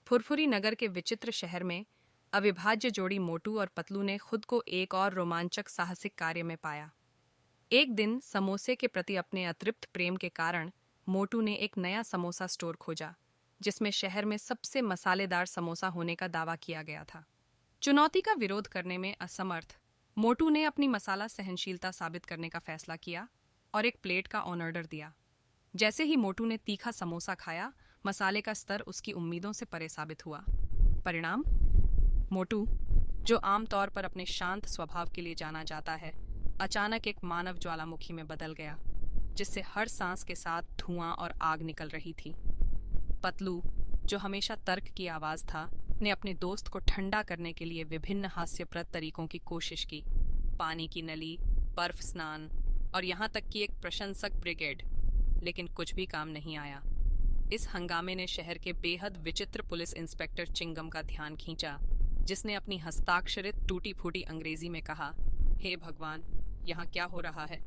फुरफुरी नगर के विचित्र शहर में अविभाज्य जोड़ी मोटू और पतलू ने खुद को एक और रोमांचक साहसिक कार्य में पाया। एक दिन समोसे के प्रति अपने अतृप्त प्रेम के कारण मोटू ने एक नया समोसा स्टोर खोजा, जिसमें शहर में सबसे मसालेदार समोसा होने का दावा किया गया था। चुनौती का विरोध करने में असमर्थ मोटू ने अपनी मसाला सहनशीलता साबित करने का फैसला किया और एक प्लेट का ऑर्डर दिया। जैसे ही मोटू ने तीखा समोसा खाया, मसाले का स्तर उसकी उम्मीदों से परे साबित हुआ। परिणाम? मोटू, जो आमतौर पर अपने शांत स्वभाव के लिए जाना जाता है, अचानक एक मानव ज्वालामुखी में बदल गया, जिससे हर सांस के साथ धुआं और आग निकल रही थी। पतलू, जो हमेशा तर्क की आवाज था, ने अपने दोस्त को ठंडा करने के लिए विभिन्न हास्यप्रद तरीकों की कोशिश की। पानी की नली, बर्फ स्नान और यहाँ तक कि एक प्रशंसक ब्रिगेड, लेकिन कुछ भी काम नहीं आया। इस हंगामे ने शहर के बेहद विचित्र पुलिस इंस्पेक्टर चिंगम का ध्यान खींचा, जिसने अपनी हस्ताक्षरित टूटी फूटी अंग्रेजी में कहा, हे भगवान, यहाँ क्या हो रहा है।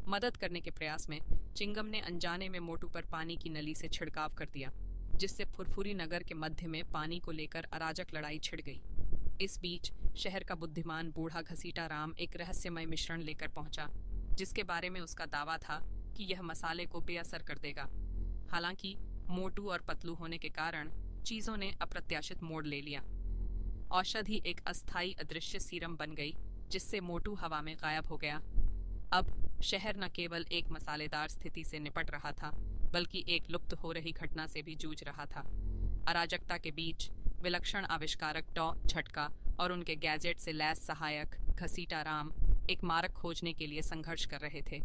मदद करने के प्रयास में चिंगम ने अनजाने में मोटू पर पानी की नली से छिड़काव कर दिया, जिससे फुरफुरी नगर के मध्य में पानी को लेकर अराजक लड़ाई छिड़ गई। इस बीच शहर का बुद्धिमान बूढ़ा घसीटा राम एक रहस्यमय मिश्रण लेकर पहुंचा, जिसके बारे में उसका दावा था कि यह मसाले को बेअसर कर देगा। हालांकि मोटू और पतलू होने के कारण चीजों ने अप्रत्याशित मोड़ ले लिया। औषधि एक अस्थायी अदृश्य सीरम बन गई, जिससे मोटू हवा में गायब हो गया। अब शहर न केवल एक मसालेदार स्थिति से निपट रहा था, बल्कि एक लुप्त हो रही घटना से भी जूझ रहा था। अराजकता के बीच विलक्षण आविष्कारक टॉ झटका और उनके गैजेट से लैस सहायक घसीटा राम एक मारक खोजने के लिए संघर्ष कर रहे थे।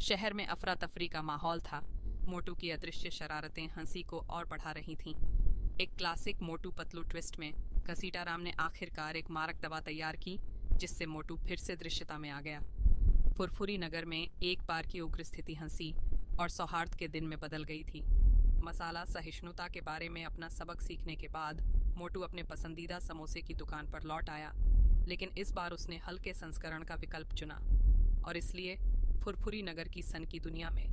शहर में अफरा तफरी का माहौल था। मोटू की अदृश्य शरारतें हंसी को और बढ़ा रही थीं। एक क्लासिक मोटू पतलू ट्विस्ट में घसीटा राम ने आखिरकार एक मारक दवा तैयार की, जिससे मोटू फिर से दृश्यता में आ गया। फुरफुरी नगर में एक बार की उग्र स्थिति हंसी और सौहार्द के दिन में बदल गई थी। मसाला सहिष्णुता के बारे में अपना सबक सीखने के बाद मोटू अपने पसंदीदा समोसे की दुकान पर लौट आया, लेकिन इस बार उसने हल्के संस्करण का विकल्प चुना। और इसलिए फुरफुरी नगर की सन की दुनिया में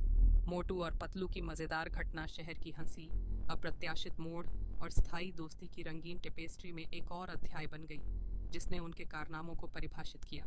मोटू और पतलू की मज़ेदार घटना शहर की हंसी, अप्रत्याशित मोड़ और स्थायी दोस्ती की रंगीन टेपेस्ट्री में एक और अध्याय बन गई, जिसने उनके कारनामों को परिभाषित किया।